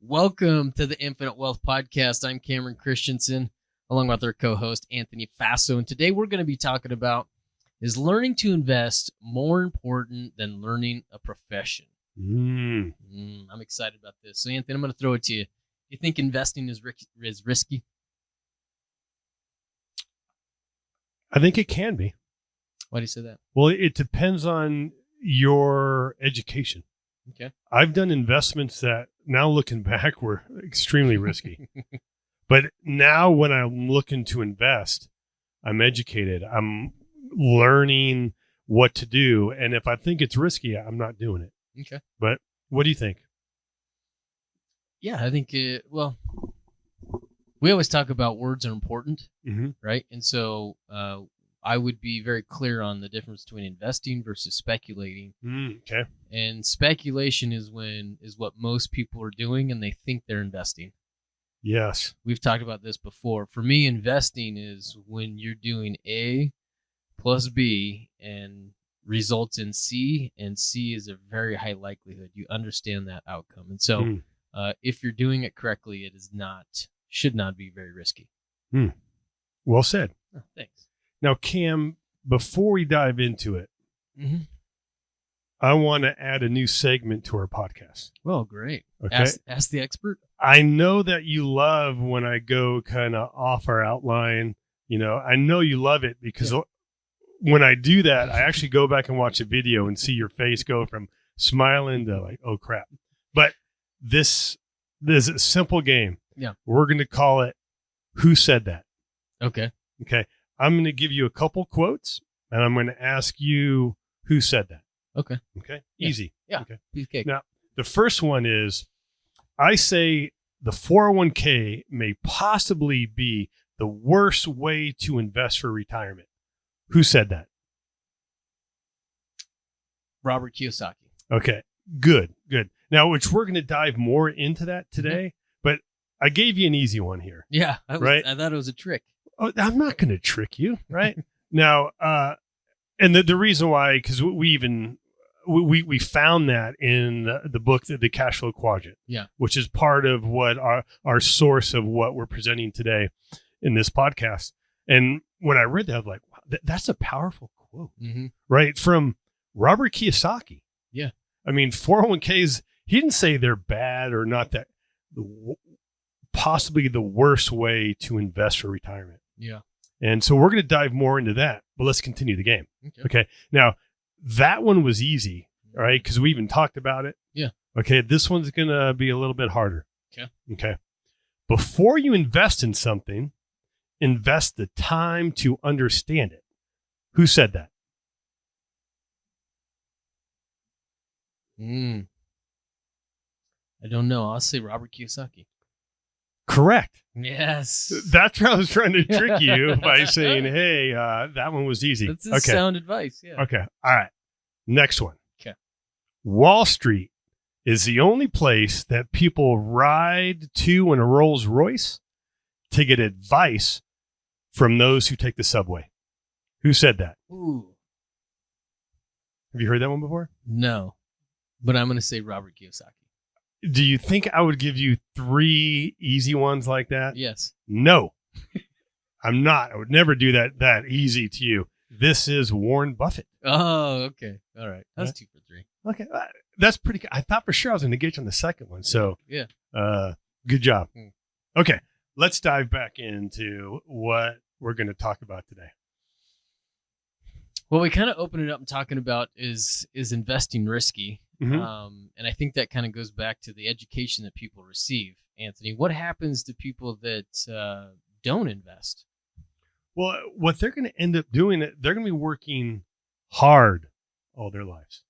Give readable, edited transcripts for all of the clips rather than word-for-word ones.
Welcome to the Infinite Wealth Podcast. I'm Cameron Christensen, along with our co-host, Anthony Faso. And today we're going to be talking about, is learning to invest more important than learning a profession? I'm excited about this. So, Anthony, I'm going to throw it to you. You think investing is risky? I think it can be. Why do you say that? Well, it depends on your education. Okay. I've done investments that now looking back were extremely risky. But now when I'm looking to invest, I'm educated. I'm learning what to do. And if I think it's risky, I'm not doing it. Okay. But what do you think? Yeah, I think, we always talk about words are important, right? And so I would be very clear on the difference between investing versus speculating. Okay. And speculation is what most people are doing, and they think they're investing. Yes. We've talked about this before. For me, investing is when you're doing A plus B and results in C, and C is a very high likelihood. You understand that outcome. And so if you're doing it correctly, it should not be very risky. Well said. Oh, thanks. Now, Cam, before we dive into it, I want to add a new segment to our podcast. Well, great. Okay. Ask the expert. I know that you love when I go kind of off our outline. You know, I know you love it because when I do that, I actually go back and watch a video and see your face go from smiling to like, oh, crap. But this is a simple game. Yeah. We're going to call it Who Said That? Okay. Okay. I'm going to give you a couple quotes, and I'm going to ask you who said that. Okay. Okay. Yeah. Easy. Yeah. Okay. Piece of cake. Now, the first one is, I say the 401k may possibly be the worst way to invest for retirement. Who said that? Robert Kiyosaki. Okay. Good. Now, which we're going to dive more into that today, but I gave you an easy one here. Yeah. Right? I thought it was a trick. Oh, I'm not going to trick you, right? Now, and the reason why, because we found that in the book, the Cash Flow Quadrant, which is part of what our source of what we're presenting today in this podcast. And when I read that, I was like, wow, that's a powerful quote, right? From Robert Kiyosaki. Yeah. I mean, 401ks, he didn't say they're bad or not, that possibly the worst way to invest for retirement. Yeah. And so we're going to dive more into that, but let's continue the game. Okay. Now, that one was easy, right? Because we even talked about it. Yeah. Okay. This one's going to be a little bit harder. Okay. Before you invest in something, invest the time to understand it. Who said that? I don't know. I'll say Robert Kiyosaki. Correct. Yes. That's where I was trying to trick you by saying, hey, that one was easy. That's sound advice. Yeah. Okay. All right. Next one. Okay. Wall Street is the only place that people ride to in a Rolls Royce to get advice from those who take the subway. Who said that? Ooh. Have you heard that one before? No, but I'm going to say Robert Kiyosaki. Do you think I would give you 3 easy ones like that? Yes. No, I'm not. I would never do that easy to you. This is Warren Buffett. Oh, okay. All right. That's 2 for 3. Okay. That's pretty good. I thought for sure I was going to get you on the second one. So yeah. Good job. Okay. Let's dive back into what we're going to talk about today. Well, we kind of opened it up and talking about is investing risky? And I think that kind of goes back to the education that people receive. Anthony, what happens to people that don't invest? Well, what they're going to end up doing, they're going to be working hard all their lives.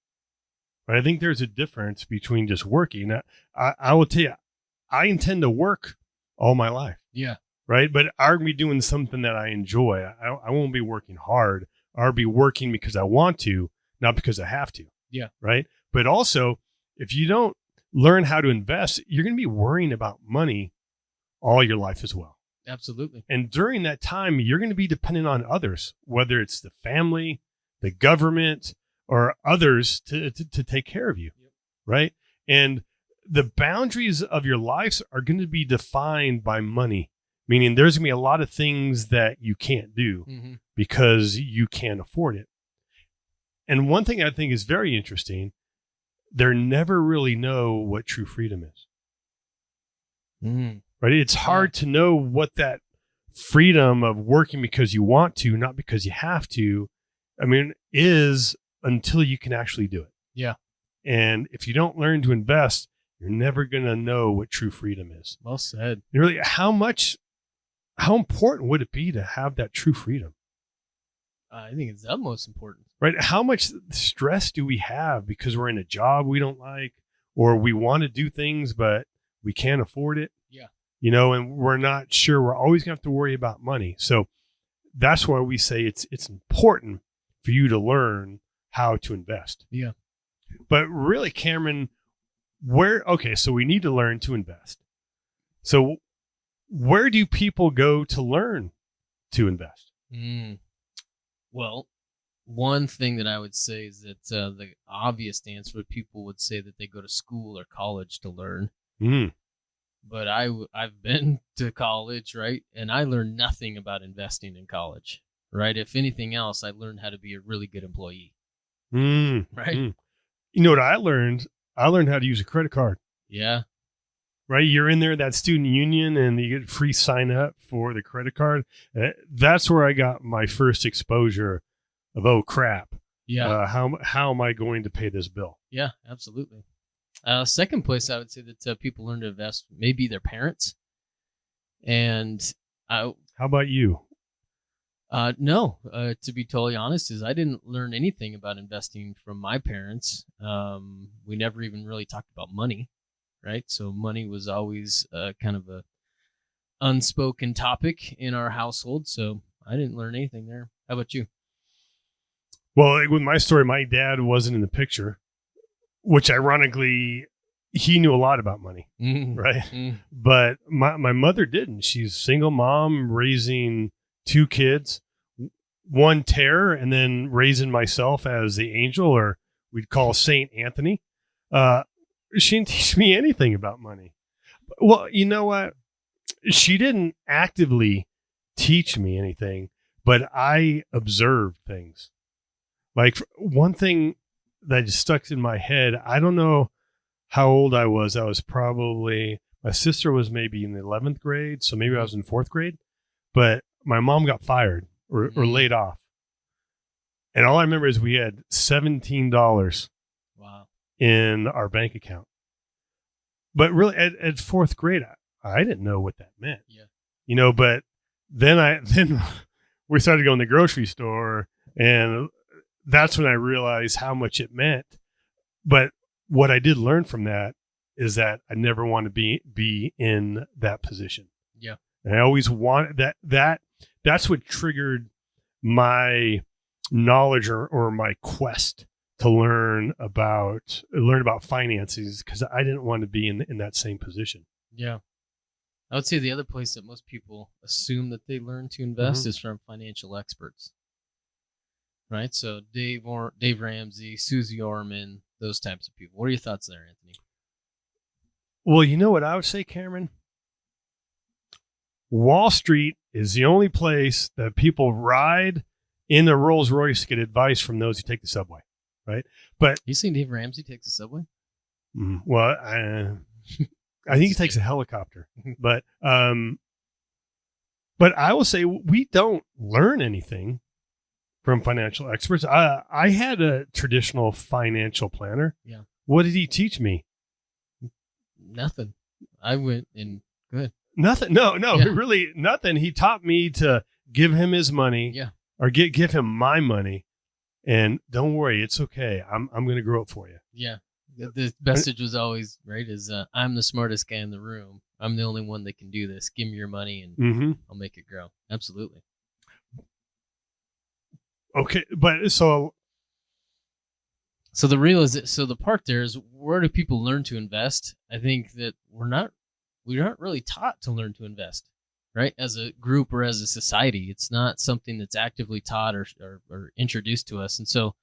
But I think there's a difference between just working. I will tell you, I intend to work all my life. Yeah. Right. But I'm going to be doing something that I enjoy. I won't be working hard. I'll be working because I want to, not because I have to. Yeah. Right. But also, if you don't learn how to invest, you're going to be worrying about money all your life as well. Absolutely. And during that time, you're going to be dependent on others, whether it's the family, the government, or others to take care of you. Yep. Right. And the boundaries of your lives are going to be defined by money, meaning there's going to be a lot of things that you can't do because you can't afford it. And one thing I think is very interesting, they never really know what true freedom is. Right? It's hard to know what that freedom of working because you want to, not because you have to, is until you can actually do it. Yeah. And if you don't learn to invest, you're never going to know what true freedom is. Well said. And really, how important would it be to have that true freedom? I think it's the most important. Right? How much stress do we have because we're in a job we don't like, or we want to do things, but we can't afford it? Yeah. And we're not sure. We're always going to have to worry about money. So that's why we say it's important for you to learn how to invest. Yeah. But really, Cameron, so we need to learn to invest. So where do people go to learn to invest? Well, one thing that I would say is that the obvious answer, people would say that they go to school or college to learn. But I've been to college, right? And I learned nothing about investing in college, right? If anything else, I learned how to be a really good employee. Right? You know what I learned? I learned how to use a credit card. Yeah. Right? You're in there, that student union, and you get free sign up for the credit card. That's where I got my first exposure of, oh, crap. Yeah. How am I going to pay this bill? Yeah, absolutely. Second place I would say that people learn to invest maybe their parents. And how about you? No, to be totally honest, is I didn't learn anything about investing from my parents. We never even really talked about money, right? So money was always kind of a unspoken topic in our household. So I didn't learn anything there. How about you? Well, with my story, my dad wasn't in the picture, which ironically, he knew a lot about money, right? But my mother didn't. She's a single mom raising 2 kids, one terror, and then raising myself as the angel, or we'd call Saint Anthony. She didn't teach me anything about money. Well, you know what? She didn't actively teach me anything, but I observed things. Like one thing that just stuck in my head, I don't know how old I was. I was probably, my sister was maybe in the 11th grade, so maybe I was in 4th grade. But my mom got fired or laid off. And all I remember is we had $17 in our bank account. But really, at 4th grade, I didn't know what that meant. Yeah. But then we started going to the grocery store, and that's when I realized how much it meant. But what I did learn from that is that I never want to be in that position. Yeah. And I always wanted that's what triggered my knowledge or my quest to learn about finances, because I didn't want to be in that same position. Yeah. I would say the other place that most people assume that they learn to invest is from financial experts. Right? So Dave Ramsey, Susie Orman, those types of people. What are your thoughts there, Anthony? Well, you know what I would say, Cameron? Wall Street is the only place that people ride in a Rolls Royce to get advice from those who take the subway, right? But you seen Dave Ramsey take the subway? Well, I think he takes a helicopter. But I will say we don't learn anything from financial experts. I had a traditional financial planner. Yeah. What did he teach me? Nothing. I went in good. Nothing. No, really nothing. He taught me to give him his money. Yeah. Or give him my money, and don't worry, it's okay. I'm going to grow up for you. Yeah. The message was always right. Is I'm the smartest guy in the room. I'm the only one that can do this. Give me your money, and I'll make it grow. Absolutely. Okay, but so the part there is, where do people learn to invest? I think that we're not really taught to learn to invest, right? As a group or as a society, it's not something that's actively taught or introduced to us. And so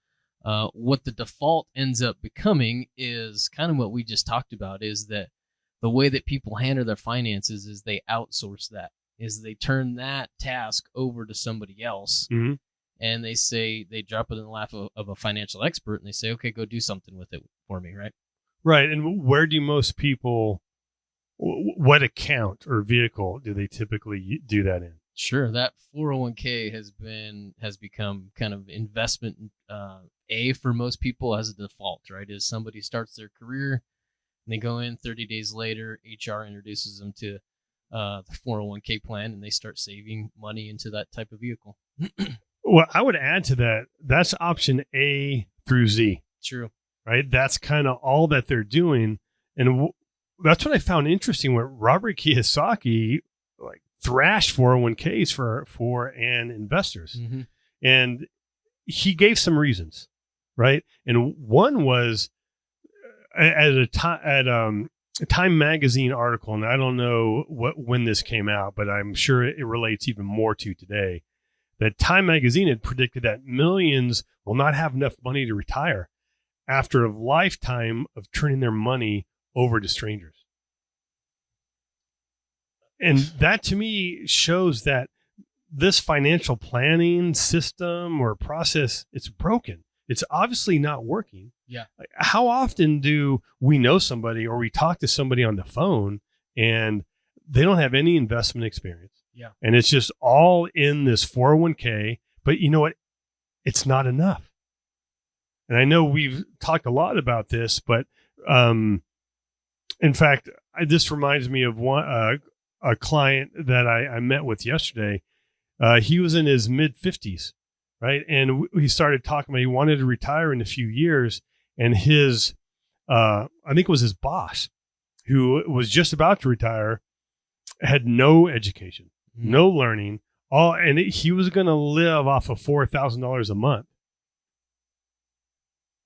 what the default ends up becoming is kind of what we just talked about, is that the way that people handle their finances is they outsource that, is they turn that task over to somebody else. Mm-hmm. And they drop it in the lap of a financial expert, and they say, okay, go do something with it for me, right? Right. And where do most people, what account or vehicle do they typically do that in? Sure. That 401k has become kind of investment for most people as a default, right? Is somebody starts their career and they go in 30 days later, HR introduces them to the 401k plan, and they start saving money into that type of vehicle. Well, I would add to that, that's option A through Z. True. Right? That's kind of all that they're doing. And that's what I found interesting when Robert Kiyosaki thrashed 401ks for investors. Mm-hmm. And he gave some reasons, right? And one was at a Time magazine article, and I don't know when this came out, but I'm sure it relates even more to today, that Time magazine had predicted that millions will not have enough money to retire after a lifetime of turning their money over to strangers. And that to me shows that this financial planning system or process, it's broken. It's obviously not working. Yeah. How often do we know somebody or we talk to somebody on the phone and they don't have any investment experience? Yeah. And it's just all in this 401k, but you know what? It's not enough. And I know we've talked a lot about this, but in fact, this reminds me of a client that I met with yesterday. He was in his mid 50s, right? And he started talking about he wanted to retire in a few years. And his, I think it was his boss, who was just about to retire, had no education, no learning, and he was going to live off of $4,000 a month.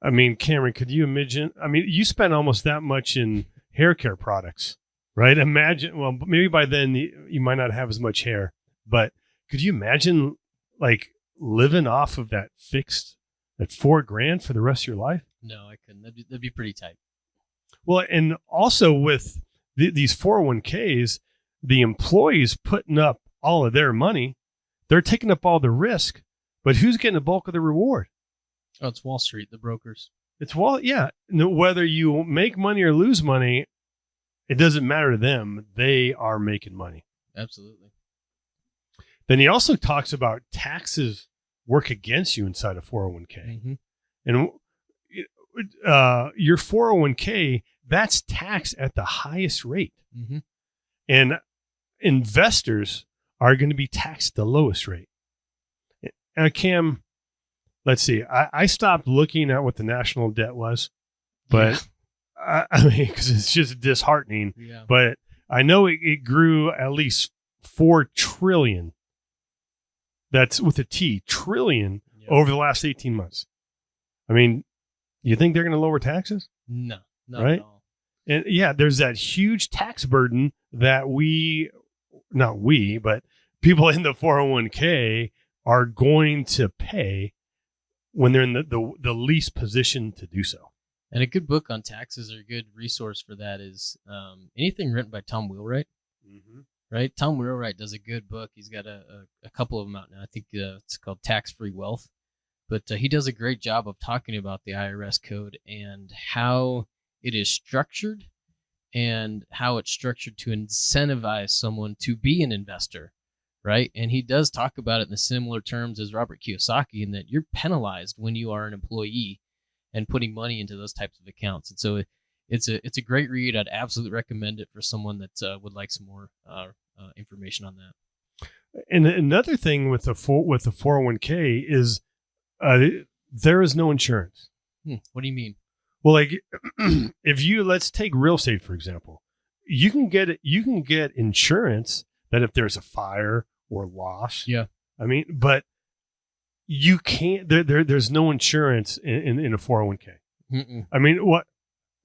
I mean, Cameron, could you imagine? I mean, you spend almost that much in hair care products, right? Imagine, well, maybe by then you might not have as much hair, but could you imagine living off of that fixed at $4,000 for the rest of your life? No, I couldn't. That'd be pretty tight. Well, and also with these 401ks, the employees putting up all of their money, they're taking up all the risk, but who's getting the bulk of the reward? Oh, it's Wall Street, the brokers. It's yeah. Whether you make money or lose money, it doesn't matter to them. They are making money. Absolutely. Then he also talks about taxes work against you inside a 401k. Mm-hmm. And your 401k, that's taxed at the highest rate. Mm-hmm. And investors are going to be taxed at the lowest rate. Cam, let's see. I stopped looking at what the national debt was, but I mean, because it's just disheartening. Yeah. But I know it grew at least 4 trillion. That's with a T, trillion, over the last 18 months. I mean, you think they're going to lower taxes? No, not right? at all. And yeah, there's that huge tax burden that not we, but people in the 401k are going to pay when they're in the least position to do so. And a good book on taxes, or a good resource for that, is anything written by Tom Wheelwright. Mm-hmm. Right? Tom Wheelwright does a good book. He's got a couple of them out now. I think it's called Tax-Free Wealth. But he does a great job of talking about the IRS code and how it is structured, and how it's structured to incentivize someone to be an investor, right? And he does talk about it in the similar terms as Robert Kiyosaki, in that you're penalized when you are an employee and putting money into those types of accounts. And so it's a great read. I'd absolutely recommend it for someone that would like some more information on that. And another thing with the 401k is there is no insurance. What do you mean? Well, let's take real estate, for example. You can get insurance that if there's a fire or loss. Yeah. I mean, but you can't, there's no insurance in a 401k. Mm-mm. I mean,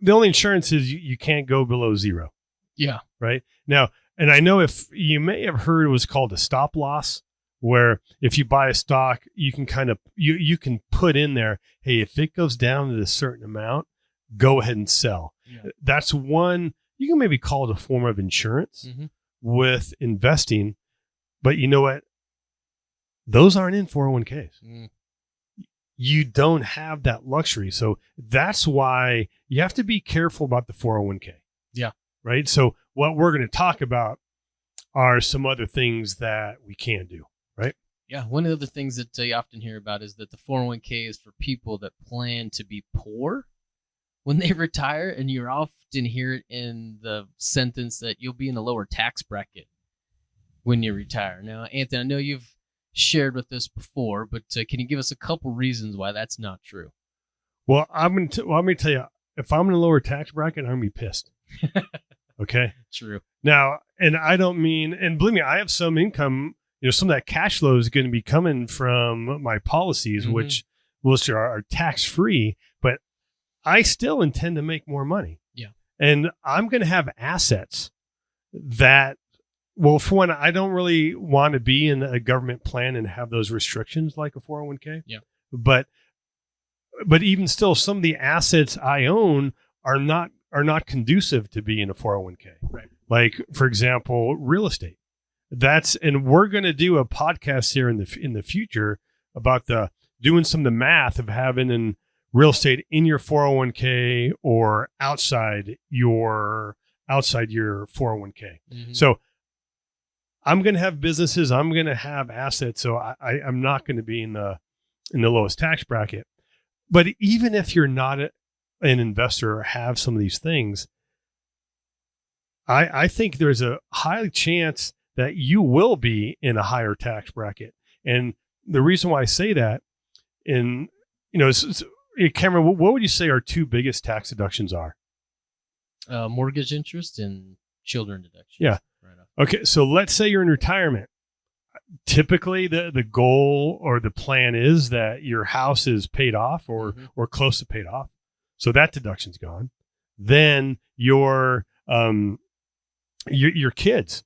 the only insurance is you can't go below zero. Yeah. Right now. And I know if you may have heard, it was called a stop loss, where if you buy a stock, you can kind of, you can put in there, hey, if it goes down to a certain amount, go ahead and sell. Yeah. That's one, you can maybe call it a form of insurance with investing, but you know what? Those aren't in 401ks. You don't have that luxury. So that's why you have to be careful about the 401k. Yeah. Right. So what we're going to talk about are some other things that we can do. Right. Yeah. One of the things that you often hear about is that the 401k is for people that plan to be poor when they retire. And you often hear it in the sentence that you'll be in a lower tax bracket when you retire. Now, Anthony, I know you've shared with us before, but can you give us a couple reasons why that's not true? Well, let me tell you, if I'm in a lower tax bracket, I'm going to be pissed. Okay. True. Now, and I don't mean, and believe me, I have some income, some of that cash flow is going to be coming from my policies, which are tax free, but I still intend to make more money. Yeah. And I'm going to have assets that, well, for one, I don't really want to be in a government plan and have those restrictions like a 401k. Yeah. But even still, some of the assets I own are not conducive to be in a 401k. Right. Like, for example, real estate. And we're going to do a podcast here in the future about doing some of the math of having in real estate in your 401k or outside your 401k. So I'm going to have businesses. I'm going to have assets. So I'm not going to be in the lowest tax bracket. But even if you're not an investor or have some of these things, I think there's a high chance that you will be in a higher tax bracket. And the reason why I say that, Cameron, what would you say our two biggest tax deductions are? Mortgage interest and children deductions. Yeah. Okay, so let's say you're in retirement. Typically, the goal or the plan is that your house is paid off or close to paid off. So that deduction's gone. Then your kids,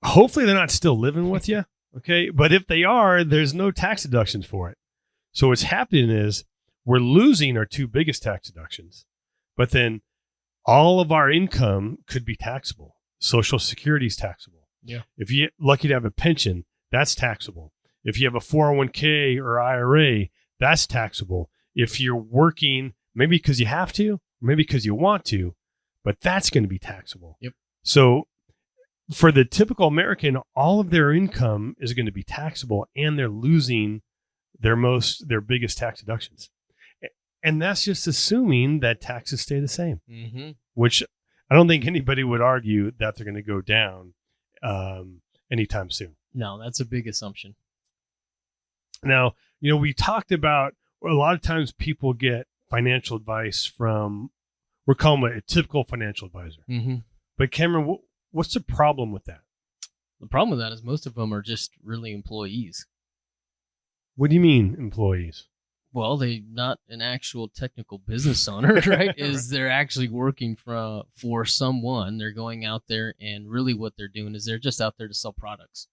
hopefully they're not still living with you, okay? But if they are, there's no tax deductions for it. So what's happening is we're losing our two biggest tax deductions, but then all of our income could be taxable. Social Security is taxable. Yeah. If you're lucky to have a pension, that's taxable. If you have a 401k or IRA, that's taxable. If you're working, maybe because you have to, maybe because you want to, but that's going to be taxable. Yep. So for the typical American, all of their income is going to be taxable, and they're losing their biggest tax deductions. And that's just assuming that taxes stay the same, which I don't think anybody would argue that they're going to go down anytime soon. No, that's a big assumption. Now, we talked about a lot of times people get financial advice from, we're calling it a typical financial advisor. But Cameron, what's the problem with that? The problem with that is most of them are just really employees. What do you mean employees? Well, they're not an actual technical business owner, right? They're actually working for someone. They're going out there, and really what they're doing is they're just out there to sell products.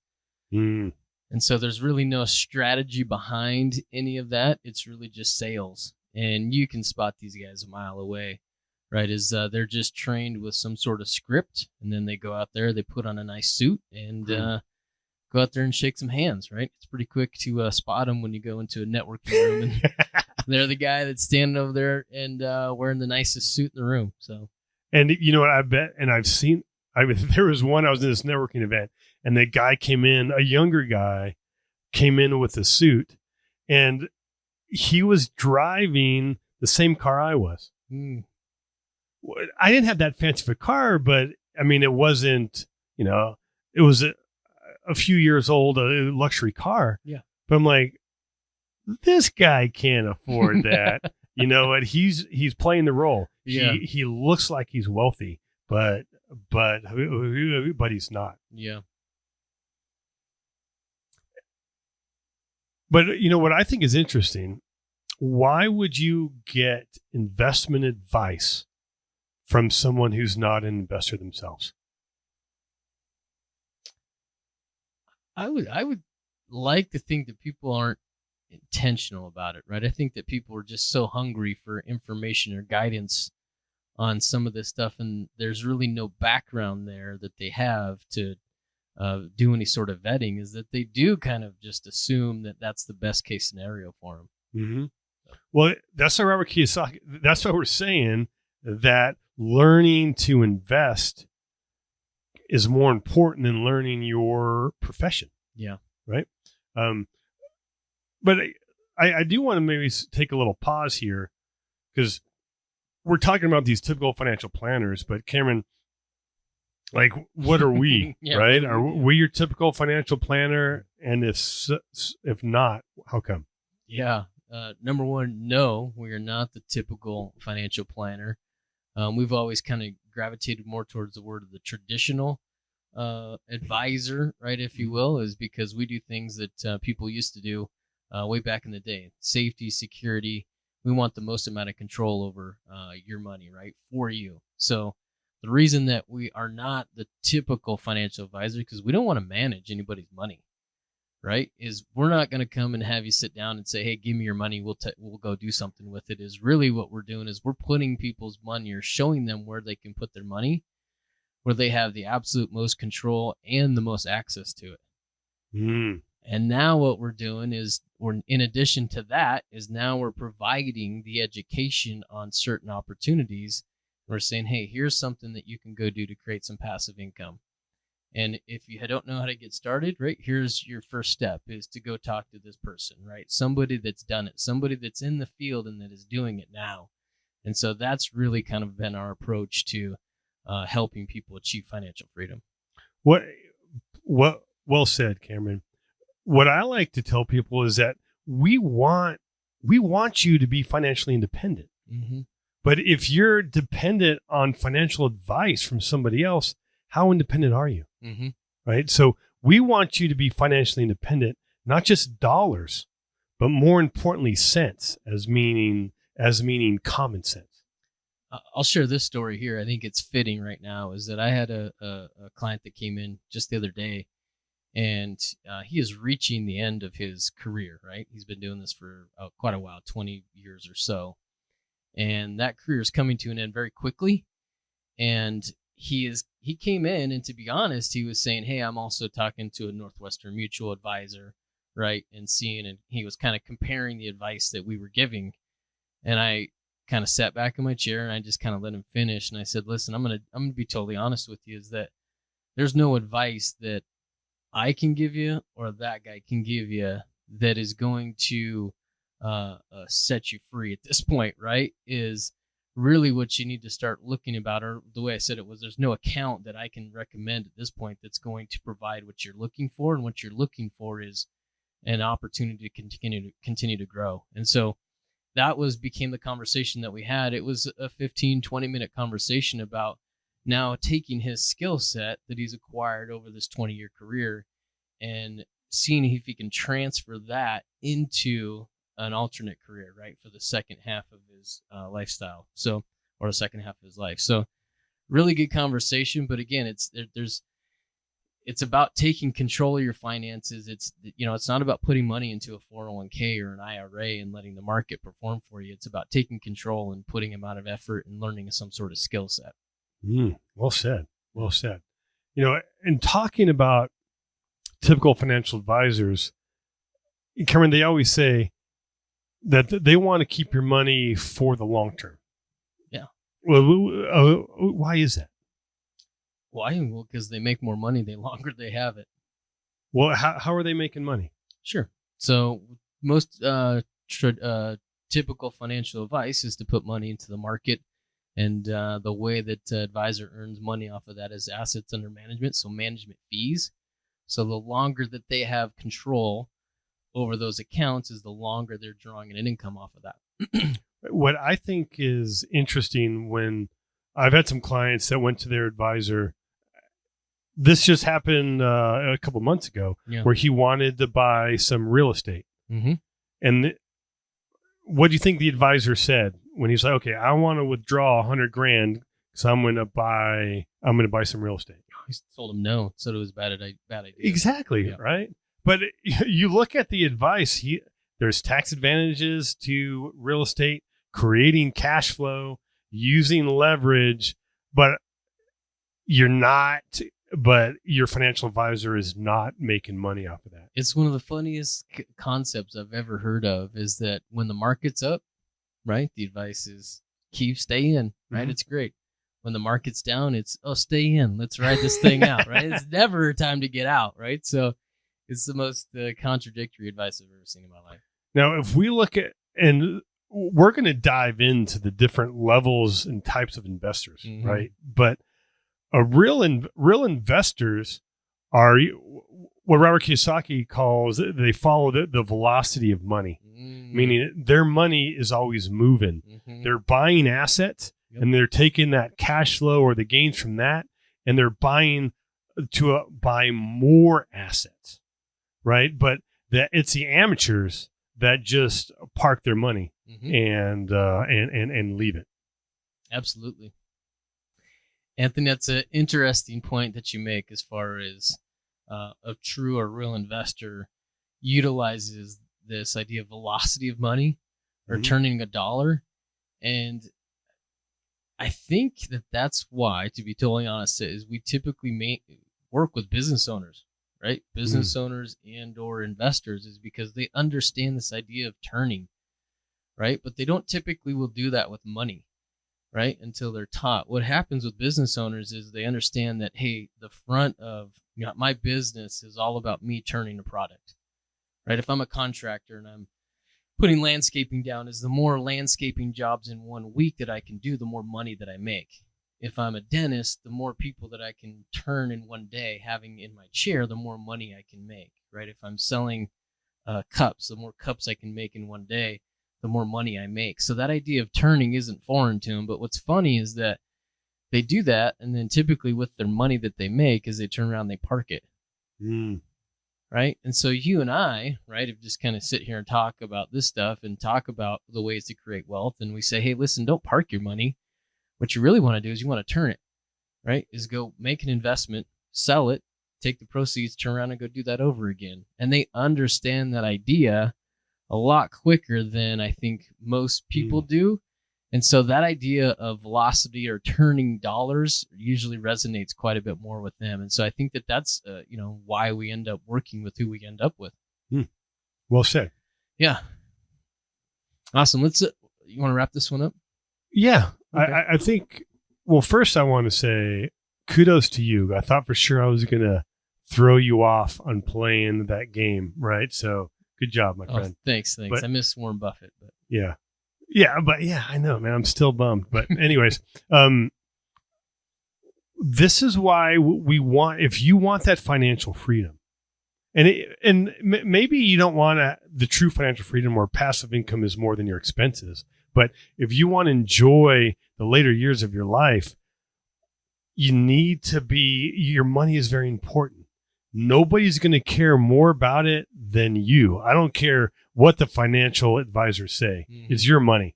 And so there's really no strategy behind any of that. It's really just sales. And you can spot these guys a mile away, right? They're just trained with some sort of script, and then they go out there, they put on a nice suit, and go out there and shake some hands, right? It's pretty quick to spot them when you go into a networking room, and they're the guy that's standing over there and wearing the nicest suit in the room. So, and you know what, I bet, and there was one, I was in this networking event, and the guy came in, a younger guy came in with a suit, and he was driving the same car I was. I didn't have that fancy of a car, but I mean, it wasn't, it was a few years old, a luxury car. Yeah. But I'm like, this guy can't afford that. You know what? He's playing the role. Yeah. He looks like he's wealthy, but he's not. Yeah. But what I think is interesting, why would you get investment advice from someone who's not an investor themselves? I would like to think that people aren't intentional about it, right? I think that people are just so hungry for information or guidance on some of this stuff, and there's really no background there that they have to do any sort of vetting. Is that they do kind of just assume that that's the best case scenario for them. Mm-hmm. Well, that's what Robert Kiyosaki. That's what we're saying, that learning to invest is more important than learning your profession. Yeah. Right. But I do want to maybe take a little pause here, because we're talking about these typical financial planners, but Cameron, like, what are we, Yeah, right? Are we your typical financial planner? And if not, how come? Yeah. Number one, no, we are not the typical financial planner. We've always kind of gravitated more towards the word of the traditional advisor, right, if you will, is because we do things that people used to do way back in the day. Safety, security. We want the most amount of control over your money, right, for you. So the reason that we are not the typical financial advisor, because we don't want to manage anybody's money, right, is we're not going to come and have you sit down and say, hey, give me your money, we'll go do something with it. Is really what we're doing is we're putting people's money, or showing them where they can put their money, where they have the absolute most control and the most access to it. And now what we're doing is, in addition to that, is now we're providing the education on certain opportunities. We're saying, hey, here's something that you can go do to create some passive income. And if you don't know how to get started, right, here's your first step, is to go talk to this person, right? Somebody that's done it, somebody that's in the field and that is doing it now. And so that's really kind of been our approach to helping people achieve financial freedom. Well said, Cameron. What I like to tell people is that we want you to be financially independent. Mm-hmm. But if you're dependent on financial advice from somebody else, how independent are you? Mm-hmm. Right? So we want you to be financially independent, not just dollars, but more importantly, sense, as meaning common sense. I'll share this story here. I think it's fitting right now, is that I had a client that came in just the other day, and he is reaching the end of his career, right? He's been doing this for quite a while, 20 years or so. And that career is coming to an end very quickly. And he came in, and to be honest, he was saying, hey, I'm also talking to a Northwestern Mutual advisor, right? And he was kind of comparing the advice that we were giving. And I kind of sat back in my chair and I just kind of let him finish. And I said, listen, I'm going to be totally honest with you, is that there's no advice that I can give you or that guy can give you that is going to set you free at this point, right? Is really what you need to start looking about, or the way I said it was, there's no account that I can recommend at this point that's going to provide what you're looking for. And what you're looking for is an opportunity to continue to grow. And so that became the conversation that we had. It was a 15-20 minute conversation about now taking his skill set that he's acquired over this 20-year career and seeing if he can transfer that into an alternate career, right, for the second half of his lifestyle, or the second half of his life. So really good conversation. But again, it's about taking control of your finances. It's not about putting money into a 401k or an IRA and letting the market perform for you. It's about taking control and putting a amount of effort and learning some sort of skill set. Well said. Well said. In talking about typical financial advisors, Cameron, they always say that they want to keep your money for the long term. Yeah. Well, why is that? Why? Well, because they make more money the longer they have it. Well, how are they making money? Sure. So most typical financial advice is to put money into the market. And the way that advisor earns money off of that is assets under management, so management fees. So the longer that they have control over those accounts is the longer they're drawing an income off of that. What I think is interesting, when I've had some clients that went to their advisor, this just happened a couple months ago, where he wanted to buy some real estate. Mm-hmm. And what do you think the advisor said when he's like, okay, I want to withdraw $100,000 because I'm going to buy some real estate. He told him no, said it was bad idea. Exactly, yeah. Right? But you look at the advice, there's tax advantages to real estate, creating cash flow, using leverage, but your financial advisor is not making money off of that. It's one of the funniest concepts I've ever heard of, is that when the market's up, right, the advice is stay in, right? Mm-hmm. It's great. When the market's down, it's, stay in. Let's ride this thing out, right? It's never a time to get out, right? So it's the most contradictory advice I've ever seen in my life. Now, if we look at, and we're going to dive into the different levels and types of investors, mm-hmm. right? But real investors are what Robert Kiyosaki calls, they follow the velocity of money, mm-hmm. meaning their money is always moving. Mm-hmm. They're buying assets. Yep. And they're taking that cash flow or the gains from that, and they're buying to buy more assets, right? But it's the amateurs that just park their money mm-hmm. and leave it. Absolutely, Anthony. That's an interesting point that you make as far as a true or real investor utilizes this idea of velocity of money or mm-hmm. turning a dollar, and I think that's why, to be totally honest, is we typically work with business owners, right? Business owners and or investors, is because they understand this idea of turning, right? But they don't typically will do that with money, right? Until they're taught. What happens with business owners is they understand that, hey, the front of my business is all about me turning a product, right? If I'm a contractor and I'm putting landscaping down, is the more landscaping jobs in 1 week that I can do, the more money that I make. If I'm a dentist, the more people that I can turn in one day having in my chair, the more money I can make, right? If I'm selling cups, the more cups I can make in one day, the more money I make. So that idea of turning isn't foreign to them. But what's funny is that they do that, and then typically with their money that they make is they turn around and they park it. Right? And so you and I, right, have just kind of sit here and talk about this stuff and talk about the ways to create wealth. And we say, hey, listen, don't park your money. What you really want to do is you want to turn it, right? Is go make an investment, sell it, take the proceeds, turn around and go do that over again. And they understand that idea a lot quicker than I think most people do. And so that idea of velocity or turning dollars usually resonates quite a bit more with them. And so I think that's why we end up working with who we end up with. Well said. Yeah. Awesome. You want to wrap this one up? Yeah. Okay. I think, well, first I want to say kudos to you. I thought for sure I was going to throw you off on playing that game, right? So good job, my friend. Thanks. But, I miss Warren Buffett. But yeah. Yeah, but I know, man. I'm still bummed. But anyways, this is why we want, if you want that financial freedom, and maybe you don't want the true financial freedom where passive income is more than your expenses, but if you want to enjoy the later years of your life, your money is very important. Nobody's going to care more about it than you. I don't care what the financial advisors say. It's your money,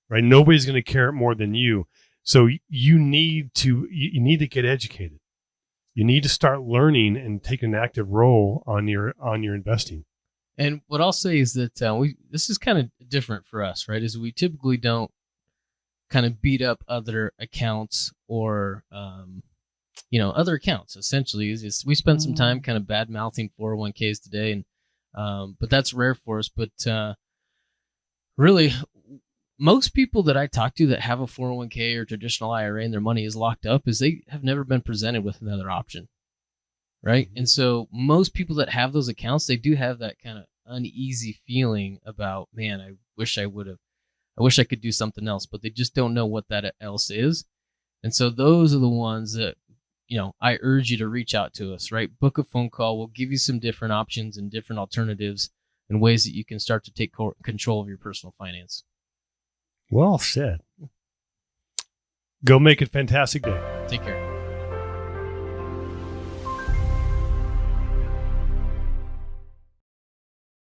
right? Nobody's going to care more than you. So you need to get educated. You need to start learning and take an active role on your investing. And what I'll say is that this is kind of different for us, right? Is we typically don't kind of beat up other accounts or other accounts. Essentially, is we spent some time kind of bad mouthing 401ks today, and but that's rare for us. But really, most people that I talk to that have a 401k or traditional IRA and their money is locked up is they have never been presented with another option, right? And so most people that have those accounts, they do have that kind of uneasy feeling about, man, I wish I could do something else, but they just don't know what that else is. And so those are the ones that, I urge you to reach out to us, right? Book a phone call. We'll give you some different options and different alternatives and ways that you can start to take control of your personal finance. Well said. Go make it a fantastic day. Take care.